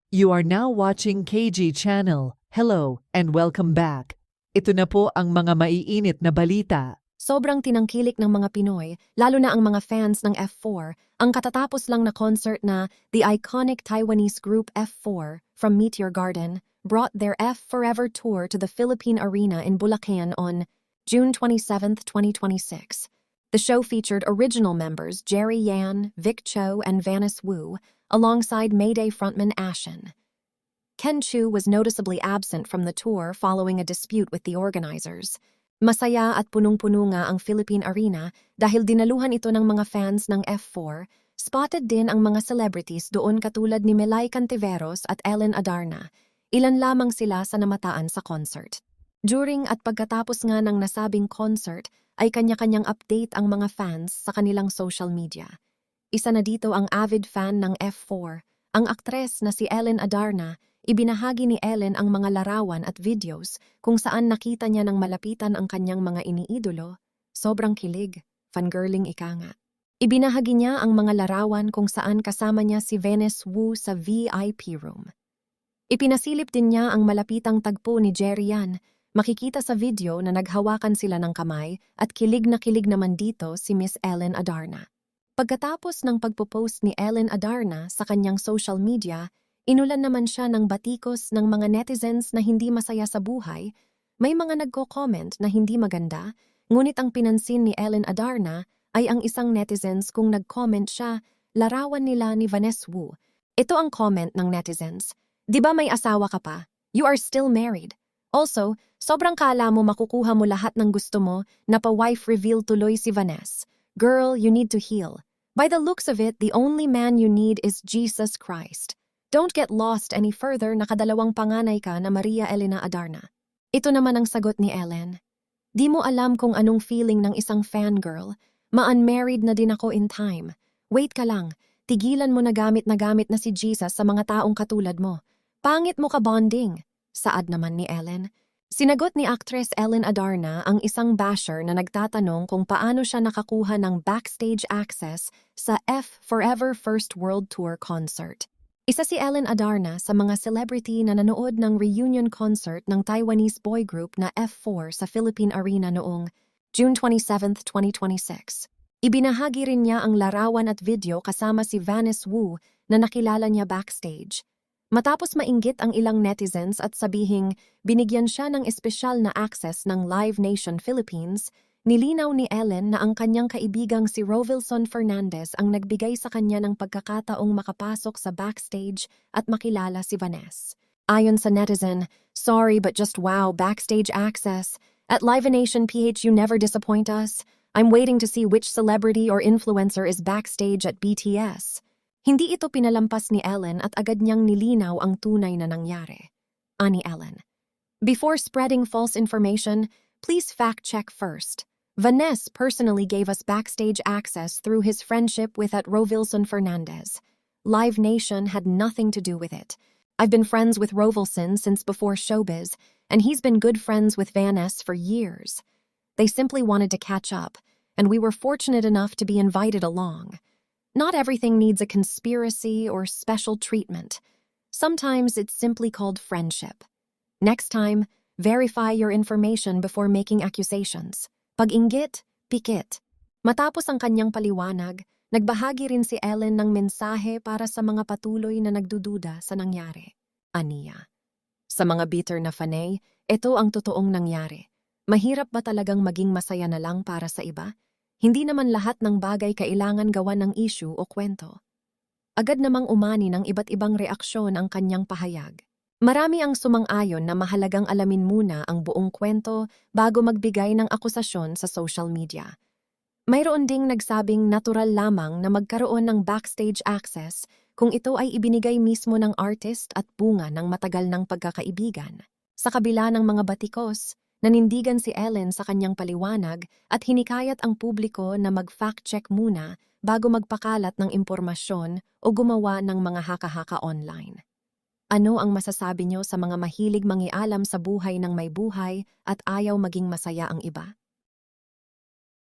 You are now watching KG Channel. Hello and welcome back. Ito na po ang mga maiinit na balita. Sobrang tinangkilik ng mga Pinoy, lalo na ang mga fans ng F4, ang katatapos lang na concert na the iconic Taiwanese group F4 from Meteor Garden brought their F Forever tour to the Philippine Arena in Bulacan on June 27, 2026. The show featured original members Jerry Yan, Vic Cho, and Vanis Wu, alongside Mayday frontman Ashen. Ken Chu was noticeably absent from the tour following a dispute with the organizers. Masaya at punong-puno nga ang Philippine Arena dahil dinaluhan ito ng mga fans ng F4. Spotted din ang mga celebrities doon katulad ni Melay Cantiveros at Ellen Adarna. Ilan lamang sila sa namataan sa concert. During at pagkatapos nga ng nasabing concert ay kanya-kanyang update ang mga fans sa kanilang social media. Isa na dito ang avid fan ng F4, ang aktres na si Ellen Adarna. Ibinahagi ni Ellen ang mga larawan at videos kung saan nakita niya ng malapitan ang kanyang mga iniidolo. Sobrang kilig, fangirling ika nga. Ibinahagi niya ang mga larawan kung saan kasama niya si Vanis Wu sa VIP room. Ipinasilip din niya ang malapitang tagpo ni Jerry Yan. Makikita sa video na naghawakan sila ng kamay at kilig naman dito si Miss Ellen Adarna. Pagkatapos ng pagpo-post ni Ellen Adarna sa kanyang social media, inulan naman siya ng batikos ng mga netizens na hindi masaya sa buhay. May mga nagko-comment na hindi maganda, ngunit ang pinansin ni Ellen Adarna ay ang isang netizens kung nag-comment siya, larawan nila ni Vanis Wu. Ito ang comment ng netizens. Di ba may asawa ka pa? You are still married. Also, sobrang kala mo makukuha mo lahat ng gusto mo na pa-wife reveal tuloy si Vanis. Girl, you need to heal. By the looks of it, the only man you need is Jesus Christ. Don't get lost any further, nakadalawang panganay ka na Maria Elena Adarna. Ito naman ang sagot ni Ellen. Di mo alam kung anong feeling ng isang fangirl. Ma-unmarried na din ako in time. Wait ka lang, tigilan mo na gamit na si Jesus sa mga taong katulad mo. Pangit mo ka bonding. Saad naman ni Ellen. Sinagot ni actress Ellen Adarna ang isang basher na nagtatanong kung paano siya nakakuha ng backstage access sa F Forever First World Tour concert. Isa si Ellen Adarna sa mga celebrity na nanood ng reunion concert ng Taiwanese boy group na F4 sa Philippine Arena noong June 27, 2026. Ibinahagi rin niya ang larawan at video kasama si Vanis Wu na nakilala niya backstage. Matapos mainggit ang ilang netizens at sabihing binigyan siya ng espesyal na access ng Live Nation Philippines, nilinaw ni Ellen na ang kanyang kaibigang si Rovilson Fernandez ang nagbigay sa kanya ng pagkakataong makapasok sa backstage at makilala si Vanis. Ayon sa netizen, sorry but just wow, backstage access. At Live Nation PH you never disappoint us. I'm waiting to see which celebrity or influencer is backstage at BTS. Hindi ito pinalampas ni Ellen at agad niyang nilinaw ang tunay na nangyari. Ani Ellen. Before spreading false information, please fact-check first. Vanis personally gave us backstage access through his friendship with at Rovilson Fernandez. Live Nation had nothing to do with it. I've been friends with Rovilson since before showbiz, and he's been good friends with Vanis for years. They simply wanted to catch up, and we were fortunate enough to be invited along. Not everything needs a conspiracy or special treatment. Sometimes it's simply called friendship. Next time, verify your information before making accusations. Pag-inggit, pikit. Matapos ang kanyang paliwanag, nagbahagi rin si Ellen ng mensahe para sa mga patuloy na nagdududa sa nangyari. Aniya. Sa mga bitter na fanay, ito ang totoong nangyari. Mahirap ba talagang maging masaya na lang para sa iba? Hindi naman lahat ng bagay kailangan gawan ng issue o kwento. Agad namang umani ng iba't ibang reaksyon ang kanyang pahayag. Marami ang sumang-ayon na mahalagang alamin muna ang buong kwento bago magbigay ng akusasyon sa social media. Mayroon ding nagsabing natural lamang na magkaroon ng backstage access kung ito ay ibinigay mismo ng artist at bunga ng matagal ng pagkakaibigan. Sa kabila ng mga batikos, nanindigan si Ellen sa kanyang paliwanag at hinikayat ang publiko na mag-fact-check muna bago magpakalat ng impormasyon o gumawa ng mga haka-haka online. Ano ang masasabi niyo sa mga mahilig mangialam sa buhay ng may buhay at ayaw maging masaya ang iba?